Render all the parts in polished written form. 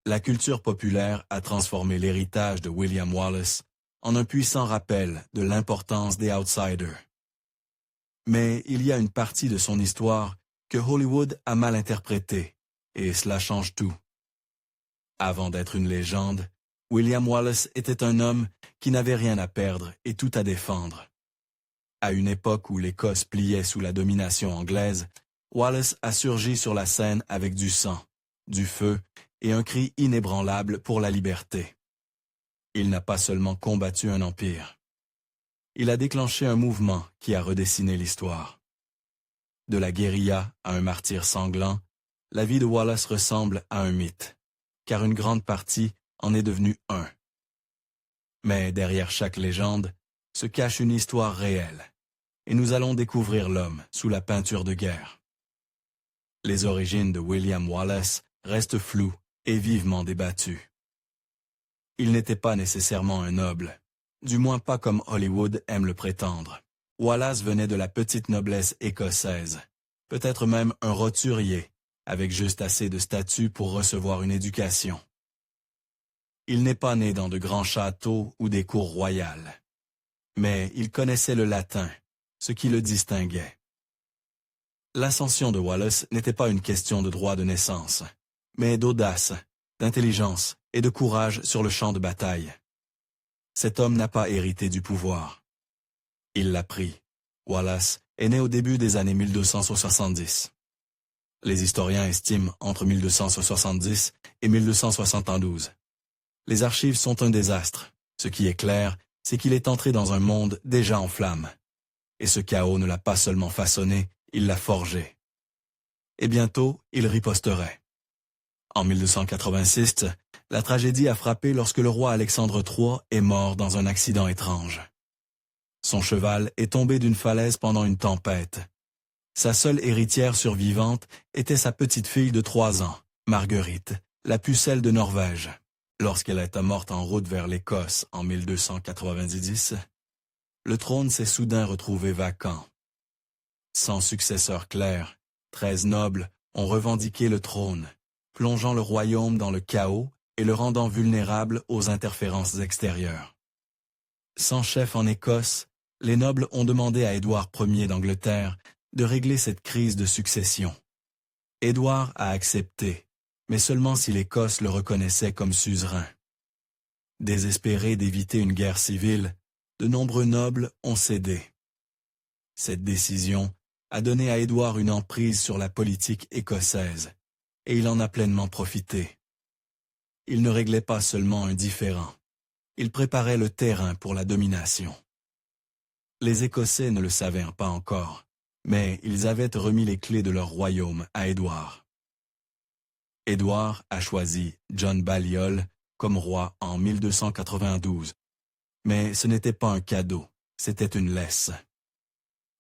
La culture populaire a transformé l'héritage de William Wallace en un puissant rappel de l'importance des outsiders. Mais il y a une partie de son histoire que Hollywood a mal interprétée, et cela change tout. Avant d'être une légende, William Wallace était un homme qui n'avait rien à perdre et tout à défendre. À une époque où l'Écosse pliait sous la domination anglaise, Wallace a surgi sur la scène avec du sang, du feu et un cri inébranlable pour la liberté. Il n'a pas seulement combattu un empire. Il a déclenché un mouvement qui a redessiné l'histoire. De la guérilla à un martyr sanglant, la vie de Wallace ressemble à un mythe, car une grande partie en est devenue un. Mais derrière chaque légende se cache une histoire réelle, et nous allons découvrir l'homme sous la peinture de guerre. Les origines de William Wallace restent floues et vivement débattues. Il n'était pas nécessairement un noble, du moins pas comme Hollywood aime le prétendre. Wallace venait de la petite noblesse écossaise, peut-être même un roturier, avec juste assez de statut pour recevoir une éducation. Il n'est pas né dans de grands châteaux ou des cours royales, mais il connaissait le latin, ce qui le distinguait. L'ascension de Wallace n'était pas une question de droit de naissance, mais d'audace, d'intelligence et de courage sur le champ de bataille. Cet homme n'a pas hérité du pouvoir. Il l'a pris. Wallace est né au début des années 1270. Les historiens estiment entre 1270 et 1272. Les archives sont un désastre. Ce qui est clair, c'est qu'il est entré dans un monde déjà en flammes. Et ce chaos ne l'a pas seulement façonné, il l'a forgé. Et bientôt, il riposterait. En 1286, la tragédie a frappé lorsque le roi Alexandre III est mort dans un accident étrange. Son cheval est tombé d'une falaise pendant une tempête. Sa seule héritière survivante était sa petite-fille de 3 ans, Marguerite, la pucelle de Norvège. Lorsqu'elle était morte en route vers l'Écosse en 1290, le trône s'est soudain retrouvé vacant. Sans successeur clair, 13 nobles ont revendiqué le trône, plongeant le royaume dans le chaos et le rendant vulnérable aux interférences extérieures. Sans chef en Écosse, les nobles ont demandé à Édouard Ier d'Angleterre de régler cette crise de succession. Édouard a accepté, mais seulement si l'Écosse le reconnaissait comme suzerain. Désespérés d'éviter une guerre civile, de nombreux nobles ont cédé. Cette décision a donné à Édouard une emprise sur la politique écossaise, et il en a pleinement profité. Il ne réglait pas seulement un différend, il préparait le terrain pour la domination. Les Écossais ne le savaient pas encore, mais ils avaient remis les clés de leur royaume à Édouard. Édouard a choisi John Balliol comme roi en 1292, mais ce n'était pas un cadeau, c'était une laisse.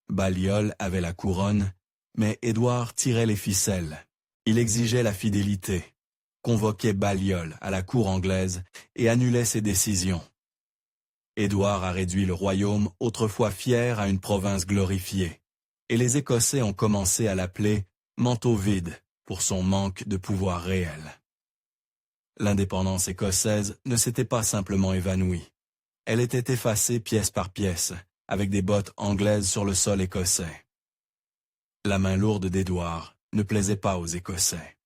Balliol avait la couronne, mais Édouard tirait les ficelles. Il exigeait la fidélité, convoquait Balliol à la cour anglaise et annulait ses décisions. Édouard a réduit le royaume autrefois fier à une province glorifiée, et les Écossais ont commencé à l'appeler « manteau vide » pour son manque de pouvoir réel. L'indépendance écossaise ne s'était pas simplement évanouie. Elle était effacée pièce par pièce, avec des bottes anglaises sur le sol écossais. La main lourde d'Édouard ne plaisait pas aux Écossais.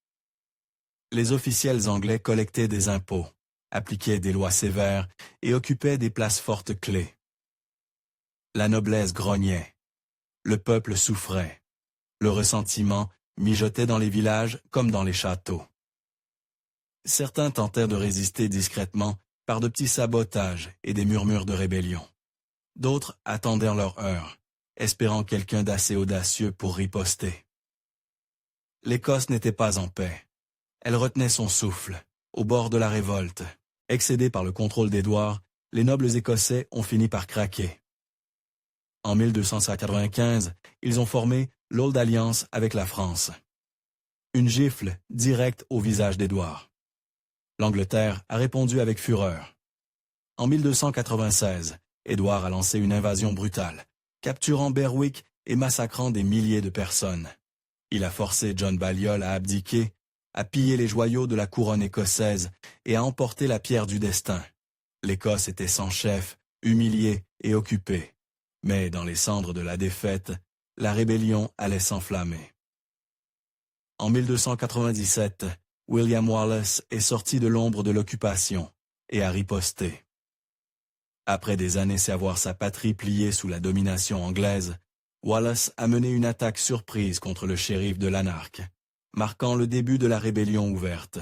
Les officiels anglais collectaient des impôts, appliquaient des lois sévères et occupaient des places fortes clés. La noblesse grognait. Le peuple souffrait. Le ressentiment mijotait dans les villages comme dans les châteaux. Certains tentèrent de résister discrètement par de petits sabotages et des murmures de rébellion. D'autres attendirent leur heure, espérant quelqu'un d'assez audacieux pour riposter. L'Écosse n'était pas en paix. Elle retenait son souffle, au bord de la révolte. Excédés par le contrôle d'Édouard, les nobles Écossais ont fini par craquer. En 1295, ils ont formé l'Old Alliance avec la France. Une gifle directe au visage d'Édouard. L'Angleterre a répondu avec fureur. En 1296, Édouard a lancé une invasion brutale, capturant Berwick et massacrant des milliers de personnes. Il a forcé John Balliol à abdiquer, a pillé les joyaux de la couronne écossaise et a emporté la pierre du destin. L'Écosse était sans chef, humiliée et occupée. Mais dans les cendres de la défaite, la rébellion allait s'enflammer. En 1297, William Wallace est sorti de l'ombre de l'occupation et a riposté. Après des années à voir sa patrie pliée sous la domination anglaise, Wallace a mené une attaque surprise contre le shérif de Lanark, marquant le début de la rébellion ouverte.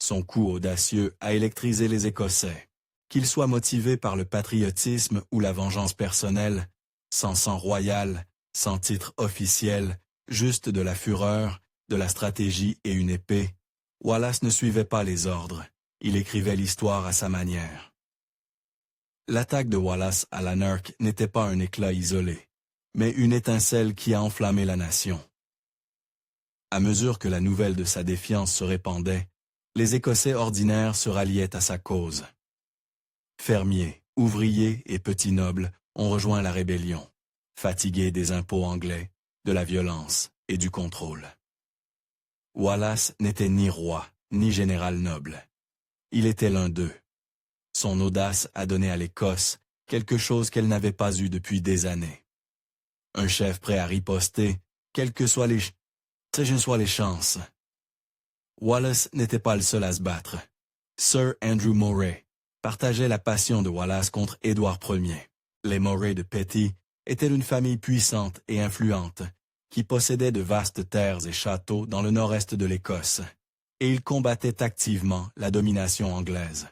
Son coup audacieux a électrisé les Écossais. Qu'ils soient motivés par le patriotisme ou la vengeance personnelle, sans sang royal, sans titre officiel, juste de la fureur, de la stratégie et une épée, Wallace ne suivait pas les ordres, il écrivait l'histoire à sa manière. L'attaque de Wallace à Lanark n'était pas un éclat isolé, mais une étincelle qui a enflammé la nation. À mesure que la nouvelle de sa défiance se répandait, les Écossais ordinaires se ralliaient à sa cause. Fermiers, ouvriers et petits nobles ont rejoint la rébellion, fatigués des impôts anglais, de la violence et du contrôle. Wallace n'était ni roi, ni général noble. Il était l'un d'eux. Son audace a donné à l'Écosse quelque chose qu'elle n'avait pas eu depuis des années. Un chef prêt à riposter, quelles que soient les chances. Wallace n'était pas le seul à se battre. Sir Andrew Moray partageait la passion de Wallace contre Édouard Ier. Les Moray de Petty étaient une famille puissante et influente, qui possédait de vastes terres et châteaux dans le nord-est de l'Écosse, et ils combattaient activement la domination anglaise.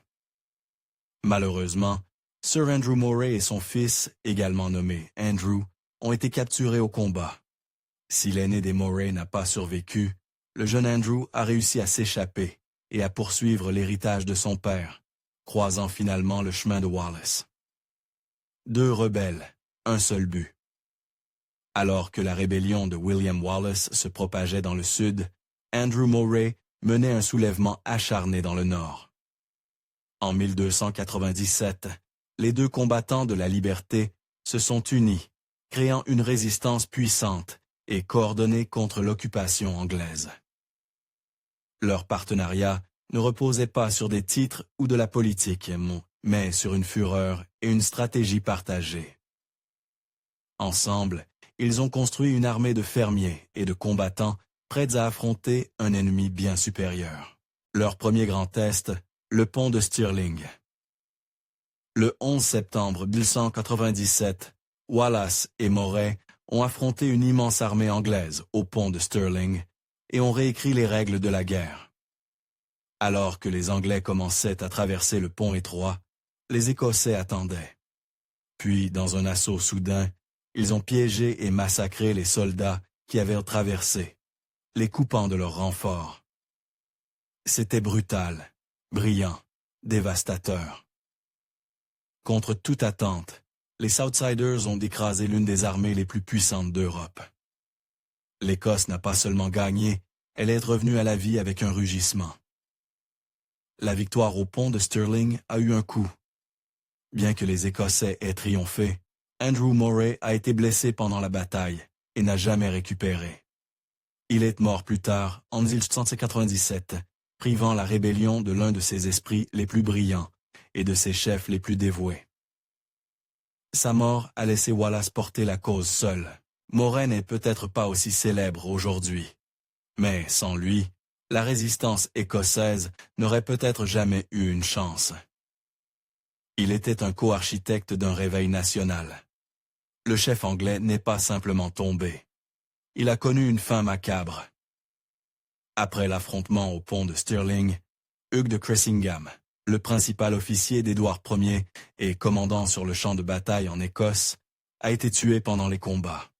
Malheureusement, Sir Andrew Moray et son fils, également nommé Andrew, ont été capturés au combat. Si l'aîné des Moray n'a pas survécu, le jeune Andrew a réussi à s'échapper et à poursuivre l'héritage de son père, croisant finalement le chemin de Wallace. Deux rebelles, un seul but. Alors que la rébellion de William Wallace se propageait dans le sud, Andrew Moray menait un soulèvement acharné dans le nord. En 1297, les deux combattants de la liberté se sont unis, créant une résistance puissante et coordonnée contre l'occupation anglaise. Leur partenariat ne reposait pas sur des titres ou de la politique, mais sur une fureur et une stratégie partagée. Ensemble, ils ont construit une armée de fermiers et de combattants prêts à affronter un ennemi bien supérieur. Leur premier grand test, le pont de Stirling. Le 11 septembre 1297, Wallace et Moray ont affronté une immense armée anglaise au pont de Stirling et ont réécrit les règles de la guerre. Alors que les Anglais commençaient à traverser le pont étroit, les Écossais attendaient. Puis, dans un assaut soudain, ils ont piégé et massacré les soldats qui avaient traversé, les coupant de leur renfort. C'était brutal, brillant, dévastateur. Contre toute attente, les Southsiders ont écrasé l'une des armées les plus puissantes d'Europe. L'Écosse n'a pas seulement gagné, elle est revenue à la vie avec un rugissement. La victoire au pont de Stirling a eu un coup. Bien que les Écossais aient triomphé, Andrew Moray a été blessé pendant la bataille et n'a jamais récupéré. Il est mort plus tard, en 1797, privant la rébellion de l'un de ses esprits les plus brillants et de ses chefs les plus dévoués. Sa mort a laissé Wallace porter la cause seul. Moray n'est peut-être pas aussi célèbre aujourd'hui. Mais sans lui, la résistance écossaise n'aurait peut-être jamais eu une chance. Il était un co-architecte d'un réveil national. Le chef anglais n'est pas simplement tombé. Il a connu une fin macabre. Après l'affrontement au pont de Stirling, Hugh de Cressingham, le principal officier d'Édouard Ier et commandant sur le champ de bataille en Écosse, a été tué pendant les combats.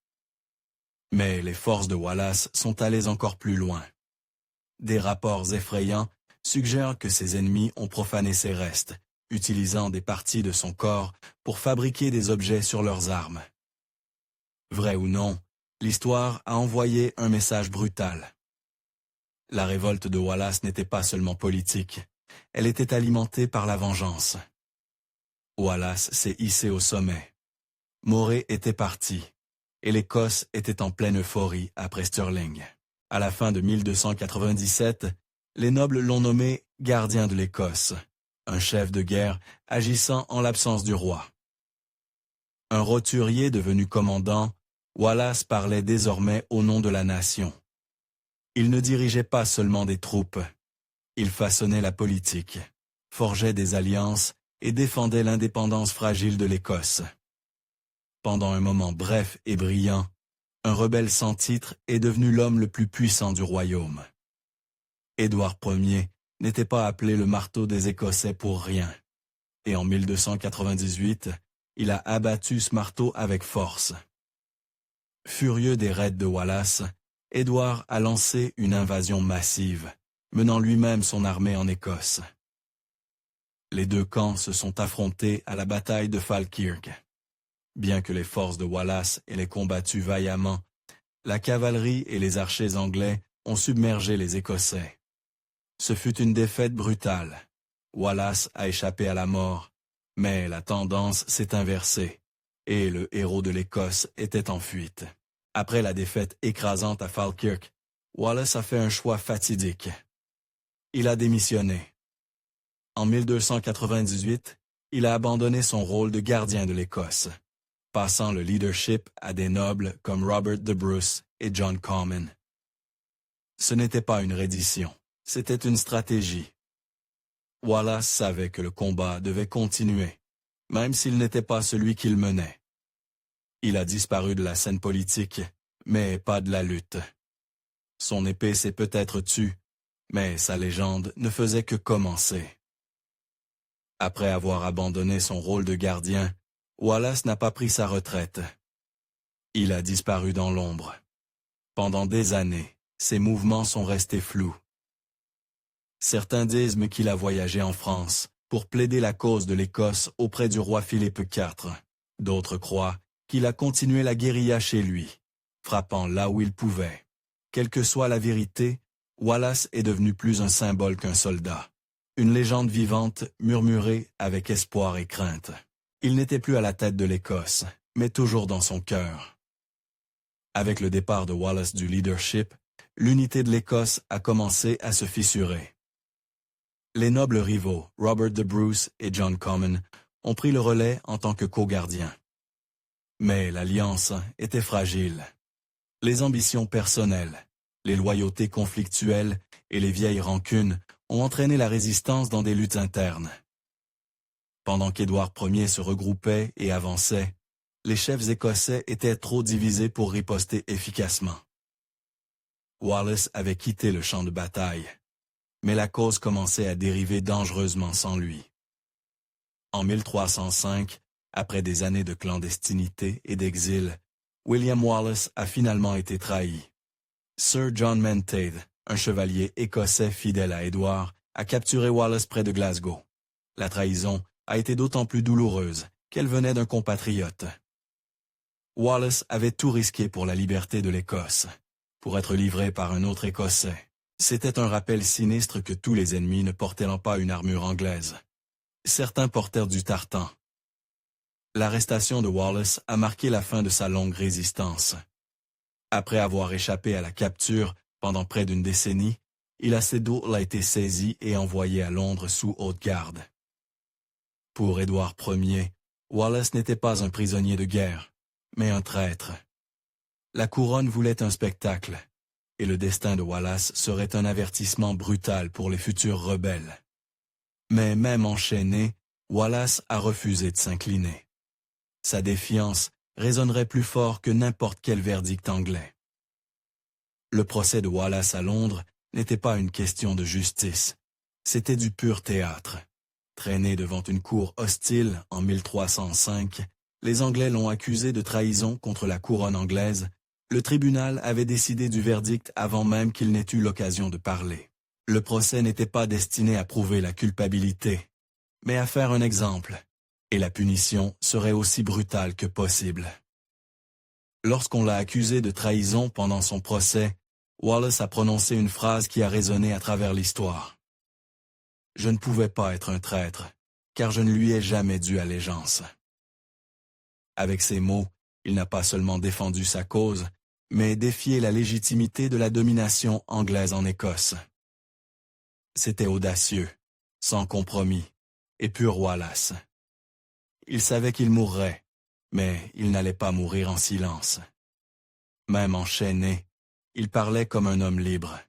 Mais les forces de Wallace sont allées encore plus loin. Des rapports effrayants suggèrent que ses ennemis ont profané ses restes, utilisant des parties de son corps pour fabriquer des objets sur leurs armes. Vrai ou non, l'histoire a envoyé un message brutal. La révolte de Wallace n'était pas seulement politique, elle était alimentée par la vengeance. Wallace s'est hissé au sommet. Moray était parti, et l'Écosse était en pleine euphorie après Stirling. À la fin de 1297, les nobles l'ont nommé gardien de l'Écosse, un chef de guerre agissant en l'absence du roi. Un roturier devenu commandant, Wallace parlait désormais au nom de la nation. Il ne dirigeait pas seulement des troupes, il façonnait la politique, forgeait des alliances et défendait l'indépendance fragile de l'Écosse. Pendant un moment bref et brillant, un rebelle sans titre est devenu l'homme le plus puissant du royaume. Édouard Ier n'était pas appelé le marteau des Écossais pour rien, et en 1298, il a abattu ce marteau avec force. Furieux des raids de Wallace, Édouard a lancé une invasion massive, menant lui-même son armée en Écosse. Les deux camps se sont affrontés à la bataille de Falkirk. Bien que les forces de Wallace aient combattu vaillamment, la cavalerie et les archers anglais ont submergé les Écossais. Ce fut une défaite brutale. Wallace a échappé à la mort, mais la tendance s'est inversée, et le héros de l'Écosse était en fuite. Après la défaite écrasante à Falkirk, Wallace a fait un choix fatidique. Il a démissionné. En 1298, il a abandonné son rôle de gardien de l'Écosse, passant le leadership à des nobles comme Robert de Bruce et John Comyn. Ce n'était pas une reddition, c'était une stratégie. Wallace savait que le combat devait continuer, même s'il n'était pas celui qu'il menait. Il a disparu de la scène politique, mais pas de la lutte. Son épée s'est peut-être tue, mais sa légende ne faisait que commencer. Après avoir abandonné son rôle de gardien, Wallace n'a pas pris sa retraite. Il a disparu dans l'ombre. Pendant des années, ses mouvements sont restés flous. Certains disent qu'il a voyagé en France pour plaider la cause de l'Écosse auprès du roi Philippe IV. D'autres croient qu'il a continué la guérilla chez lui, frappant là où il pouvait. Quelle que soit la vérité, Wallace est devenu plus un symbole qu'un soldat. Une légende vivante murmurée avec espoir et crainte. Il n'était plus à la tête de l'Écosse, mais toujours dans son cœur. Avec le départ de Wallace du leadership, l'unité de l'Écosse a commencé à se fissurer. Les nobles rivaux, Robert de Bruce et John Comyn, ont pris le relais en tant que co-gardiens. Mais l'alliance était fragile. Les ambitions personnelles, les loyautés conflictuelles et les vieilles rancunes ont entraîné la résistance dans des luttes internes. Pendant qu'Édouard Ier se regroupait et avançait, les chefs écossais étaient trop divisés pour riposter efficacement. Wallace avait quitté le champ de bataille, mais la cause commençait à dériver dangereusement sans lui. En 1305, après des années de clandestinité et d'exil, William Wallace a finalement été trahi. Sir John Menteith, un chevalier écossais fidèle à Édouard, a capturé Wallace près de Glasgow. La trahison a été d'autant plus douloureuse qu'elle venait d'un compatriote. Wallace avait tout risqué pour la liberté de l'Écosse, pour être livré par un autre Écossais. C'était un rappel sinistre que tous les ennemis ne portaient pas une armure anglaise. Certains portèrent du tartan. L'arrestation de Wallace a marqué la fin de sa longue résistance. Après avoir échappé à la capture pendant près d'une décennie, Ilascedo a été saisi et envoyé à Londres sous haute garde. Pour Édouard Ier, Wallace n'était pas un prisonnier de guerre, mais un traître. La couronne voulait un spectacle, et le destin de Wallace serait un avertissement brutal pour les futurs rebelles. Mais même enchaîné, Wallace a refusé de s'incliner. Sa défiance résonnerait plus fort que n'importe quel verdict anglais. Le procès de Wallace à Londres n'était pas une question de justice, c'était du pur théâtre. Traîné devant une cour hostile en 1305, les Anglais l'ont accusé de trahison contre la couronne anglaise. Le tribunal avait décidé du verdict avant même qu'il n'ait eu l'occasion de parler. Le procès n'était pas destiné à prouver la culpabilité, mais à faire un exemple, et la punition serait aussi brutale que possible. Lorsqu'on l'a accusé de trahison pendant son procès, Wallace a prononcé une phrase qui a résonné à travers l'histoire. « Je ne pouvais pas être un traître, car je ne lui ai jamais dû allégeance. » Avec ces mots, il n'a pas seulement défendu sa cause, mais défier la légitimité de la domination anglaise en Écosse. C'était audacieux, sans compromis, et pur Wallace. Il savait qu'il mourrait, mais il n'allait pas mourir en silence. Même enchaîné, il parlait comme un homme libre.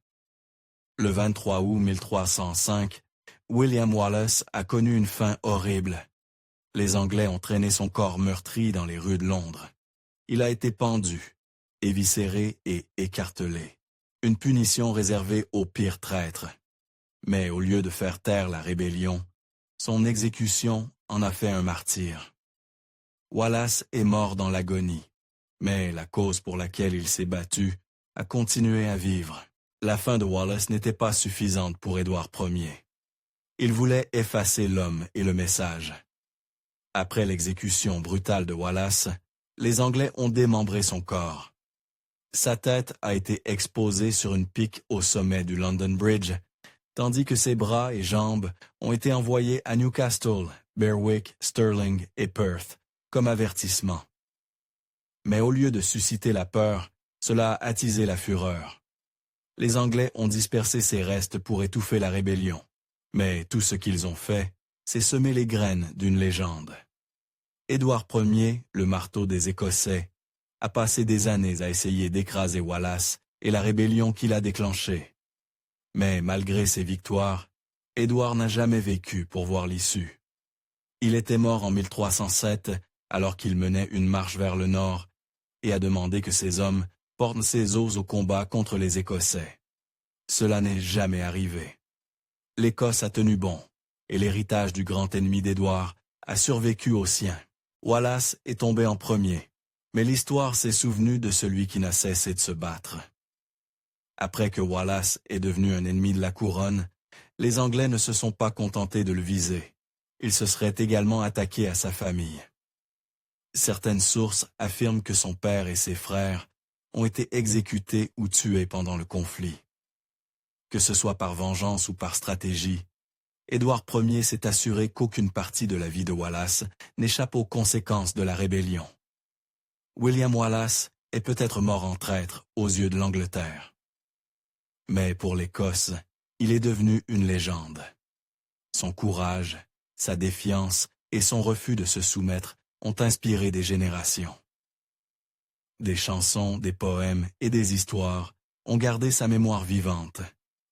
Le 23 août 1305, William Wallace a connu une fin horrible. Les Anglais ont traîné son corps meurtri dans les rues de Londres. Il a été pendu, éviscéré et écartelé. Une punition réservée aux pires traîtres. Mais au lieu de faire taire la rébellion, son exécution en a fait un martyr. Wallace est mort dans l'agonie, mais la cause pour laquelle il s'est battu a continué à vivre. La fin de Wallace n'était pas suffisante pour Édouard Ier. Il voulait effacer l'homme et le message. Après l'exécution brutale de Wallace, les Anglais ont démembré son corps. Sa tête a été exposée sur une pique au sommet du London Bridge, tandis que ses bras et jambes ont été envoyés à Newcastle, Berwick, Stirling et Perth, comme avertissement. Mais au lieu de susciter la peur, cela a attisé la fureur. Les Anglais ont dispersé ses restes pour étouffer la rébellion. Mais tout ce qu'ils ont fait, c'est semer les graines d'une légende. Édouard Ier, le marteau des Écossais, a passé des années à essayer d'écraser Wallace et la rébellion qu'il a déclenchée. Mais malgré ses victoires, Édouard n'a jamais vécu pour voir l'issue. Il était mort en 1307 alors qu'il menait une marche vers le nord et a demandé que ses hommes portent ses os au combat contre les Écossais. Cela n'est jamais arrivé. L'Écosse a tenu bon, et l'héritage du grand ennemi d'Édouard a survécu aux siens. Wallace est tombé en premier, mais l'histoire s'est souvenue de celui qui n'a cessé de se battre. Après que Wallace est devenu un ennemi de la couronne, les Anglais ne se sont pas contentés de le viser. Ils se seraient également attaqués à sa famille. Certaines sources affirment que son père et ses frères ont été exécutés ou tués pendant le conflit. Que ce soit par vengeance ou par stratégie, Édouard Ier s'est assuré qu'aucune partie de la vie de Wallace n'échappe aux conséquences de la rébellion. William Wallace est peut-être mort en traître aux yeux de l'Angleterre. Mais pour l'Écosse, il est devenu une légende. Son courage, sa défiance et son refus de se soumettre ont inspiré des générations. Des chansons, des poèmes et des histoires ont gardé sa mémoire vivante,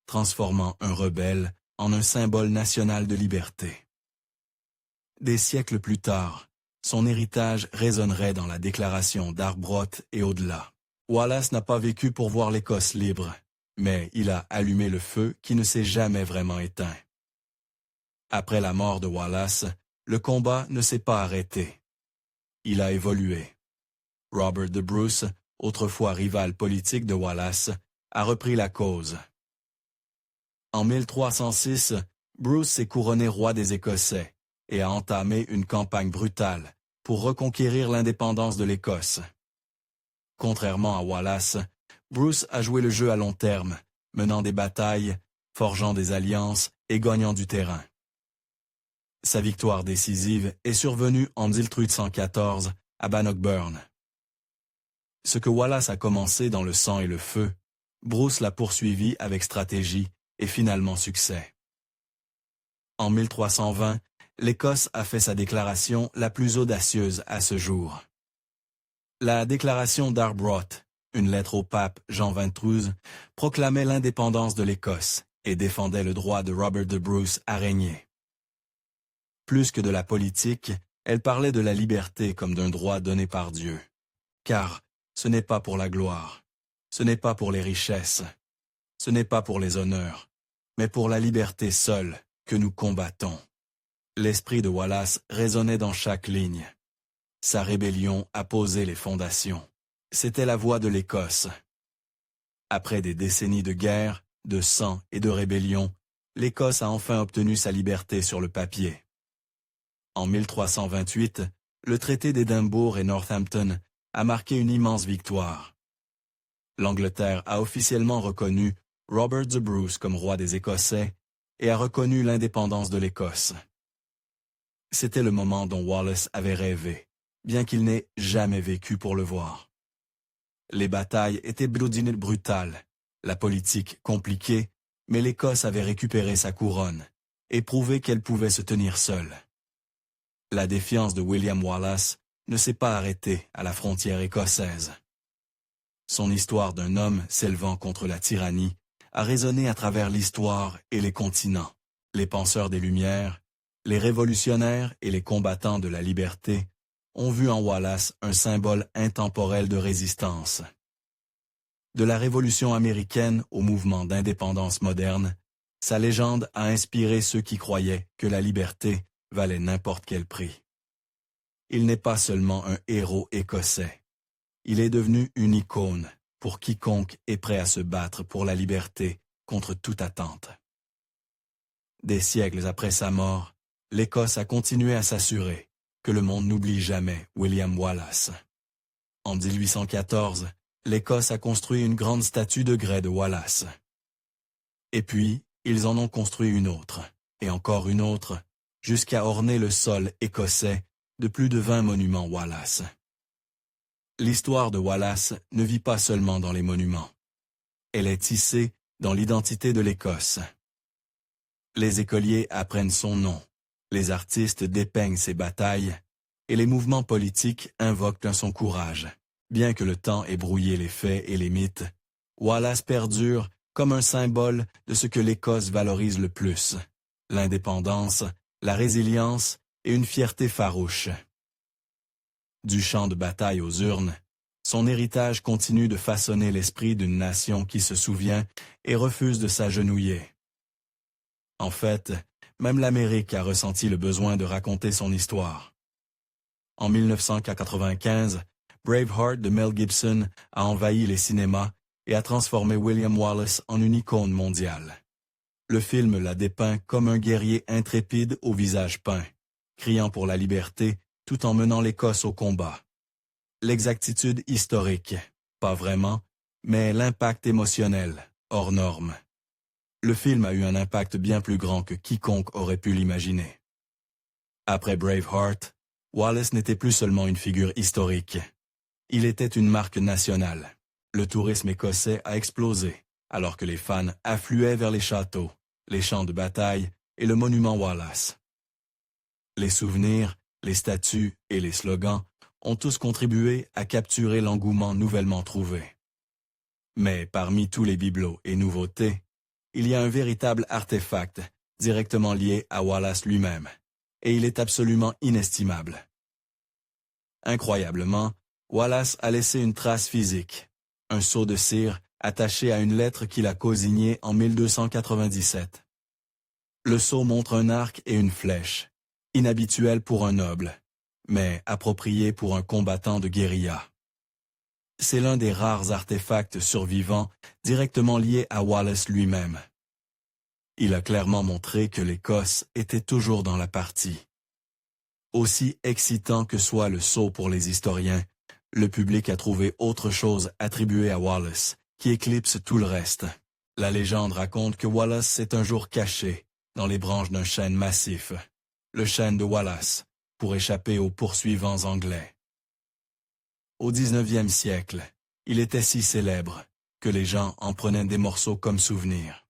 transformant un rebelle en un symbole national de liberté. Des siècles plus tard, son héritage résonnerait dans la déclaration d'Arbroath et au-delà. Wallace n'a pas vécu pour voir l'Écosse libre, mais il a allumé le feu qui ne s'est jamais vraiment éteint. Après la mort de Wallace, le combat ne s'est pas arrêté. Il a évolué. Robert de Bruce, autrefois rival politique de Wallace, a repris la cause. En 1306, Bruce s'est couronné roi des Écossais et a entamé une campagne brutale pour reconquérir l'indépendance de l'Écosse. Contrairement à Wallace, Bruce a joué le jeu à long terme, menant des batailles, forgeant des alliances et gagnant du terrain. Sa victoire décisive est survenue en 1314 à Bannockburn. Ce que Wallace a commencé dans le sang et le feu, Bruce l'a poursuivi avec stratégie et finalement succès. En 1320, l'Écosse a fait sa déclaration la plus audacieuse à ce jour. La déclaration d'Arbroath, une lettre au pape Jean XXIII, proclamait l'indépendance de l'Écosse et défendait le droit de Robert de Bruce à régner. Plus que de la politique, elle parlait de la liberté comme d'un droit donné par Dieu. Car ce n'est pas pour la gloire, ce n'est pas pour les richesses, ce n'est pas pour les honneurs, mais pour la liberté seule que nous combattons. L'esprit de Wallace résonnait dans chaque ligne. Sa rébellion a posé les fondations. C'était la voix de l'Écosse. Après des décennies de guerre, de sang et de rébellion, l'Écosse a enfin obtenu sa liberté sur le papier. En 1328, le traité d'Édimbourg et Northampton a marqué une immense victoire. L'Angleterre a officiellement reconnu Robert de Bruce comme roi des Écossais et a reconnu l'indépendance de l'Écosse. C'était le moment dont Wallace avait rêvé, bien qu'il n'ait jamais vécu pour le voir. Les batailles étaient brutales, la politique compliquée, mais l'Écosse avait récupéré sa couronne et prouvé qu'elle pouvait se tenir seule. La défiance de William Wallace ne s'est pas arrêtée à la frontière écossaise. Son histoire d'un homme s'élevant contre la tyrannie a résonné à travers l'histoire et les continents. Les penseurs des Lumières, les révolutionnaires et les combattants de la liberté ont vu en Wallace un symbole intemporel de résistance. De la Révolution américaine au mouvement d'indépendance moderne, sa légende a inspiré ceux qui croyaient que la liberté valait n'importe quel prix. Il n'est pas seulement un héros écossais. Il est devenu une icône pour quiconque est prêt à se battre pour la liberté contre toute attente. Des siècles après sa mort, l'Écosse a continué à s'assurer que le monde n'oublie jamais William Wallace. En 1814, l'Écosse a construit une grande statue de grès de Wallace. Et puis, ils en ont construit une autre, et encore une autre, jusqu'à orner le sol écossais de plus de 20 monuments Wallace. L'histoire de Wallace ne vit pas seulement dans les monuments. Elle est tissée dans l'identité de l'Écosse. Les écoliers apprennent son nom, les artistes dépeignent ses batailles, et les mouvements politiques invoquent son courage. Bien que le temps ait brouillé les faits et les mythes, Wallace perdure comme un symbole de ce que l'Écosse valorise le plus, l'indépendance, la résilience et une fierté farouche. Du champ de bataille aux urnes, son héritage continue de façonner l'esprit d'une nation qui se souvient et refuse de s'agenouiller. En fait, même l'Amérique a ressenti le besoin de raconter son histoire. En 1995, Braveheart de Mel Gibson a envahi les cinémas et a transformé William Wallace en une icône mondiale. Le film l'a dépeint comme un guerrier intrépide au visage peint, criant pour la liberté tout en menant l'Écosse au combat. L'exactitude historique, pas vraiment, mais l'impact émotionnel, hors norme. Le film a eu un impact bien plus grand que quiconque aurait pu l'imaginer. Après Braveheart, Wallace n'était plus seulement une figure historique. Il était une marque nationale. Le tourisme écossais a explosé, alors que les fans affluaient vers les châteaux, les champs de bataille et le monument Wallace. Les souvenirs, les statues et les slogans ont tous contribué à capturer l'engouement nouvellement trouvé. Mais parmi tous les bibelots et nouveautés, il y a un véritable artefact directement lié à Wallace lui-même, et il est absolument inestimable. Incroyablement, Wallace a laissé une trace physique, un sceau de cire attaché à une lettre qu'il a co-signée en 1297. Le sceau montre un arc et une flèche, inhabituel pour un noble, mais approprié pour un combattant de guérilla. C'est l'un des rares artefacts survivants directement liés à Wallace lui-même. Il a clairement montré que l'Écosse était toujours dans la partie. Aussi excitant que soit le sceau pour les historiens, le public a trouvé autre chose attribuée à Wallace, qui éclipse tout le reste. La légende raconte que Wallace s'est un jour caché dans les branches d'un chêne massif, le chêne de Wallace, pour échapper aux poursuivants anglais. Au XIXe siècle, il était si célèbre que les gens en prenaient des morceaux comme souvenir.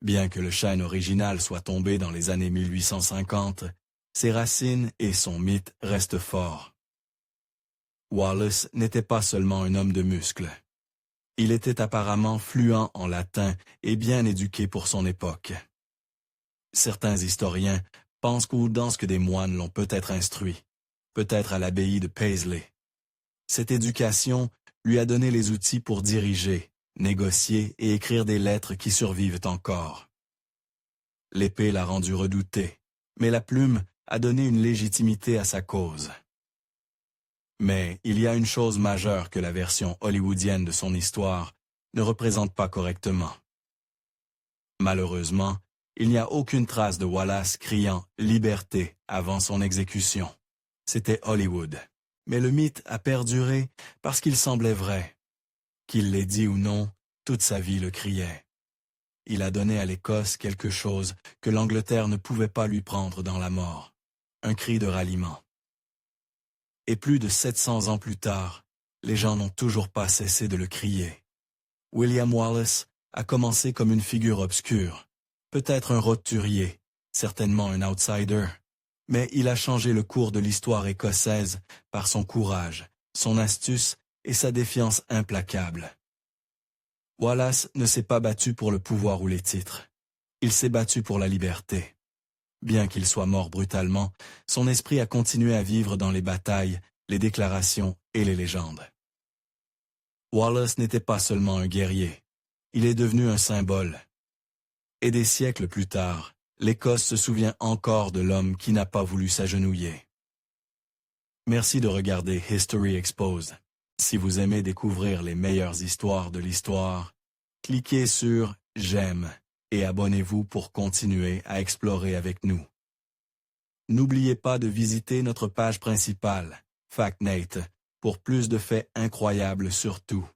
Bien que le chêne original soit tombé dans les années 1850, ses racines et son mythe restent forts. Wallace n'était pas seulement un homme de muscles. Il était apparemment fluent en latin et bien éduqué pour son époque. Certains historiens pensent que des moines l'ont peut-être instruit, peut-être à l'abbaye de Paisley. Cette éducation lui a donné les outils pour diriger, négocier et écrire des lettres qui survivent encore. L'épée l'a rendu redouté, mais la plume a donné une légitimité à sa cause. Mais il y a une chose majeure que la version hollywoodienne de son histoire ne représente pas correctement. Malheureusement, il n'y a aucune trace de Wallace criant « Liberté » avant son exécution. C'était Hollywood. Mais le mythe a perduré parce qu'il semblait vrai. Qu'il l'ait dit ou non, toute sa vie le criait. Il a donné à l'Écosse quelque chose que l'Angleterre ne pouvait pas lui prendre dans la mort. Un cri de ralliement. Et plus de 700 ans plus tard, les gens n'ont toujours pas cessé de le crier. William Wallace a commencé comme une figure obscure, peut-être un roturier, certainement un outsider, mais il a changé le cours de l'histoire écossaise par son courage, son astuce et sa défiance implacable. Wallace ne s'est pas battu pour le pouvoir ou les titres. Il s'est battu pour la liberté. Bien qu'il soit mort brutalement, son esprit a continué à vivre dans les batailles, les déclarations et les légendes. Wallace n'était pas seulement un guerrier, il est devenu un symbole. Et des siècles plus tard, l'Écosse se souvient encore de l'homme qui n'a pas voulu s'agenouiller. Merci de regarder History Exposed. Si vous aimez découvrir les meilleures histoires de l'histoire, cliquez sur « J'aime » et abonnez-vous pour continuer à explorer avec nous. N'oubliez pas de visiter notre page principale, FactNate, pour plus de faits incroyables sur tout.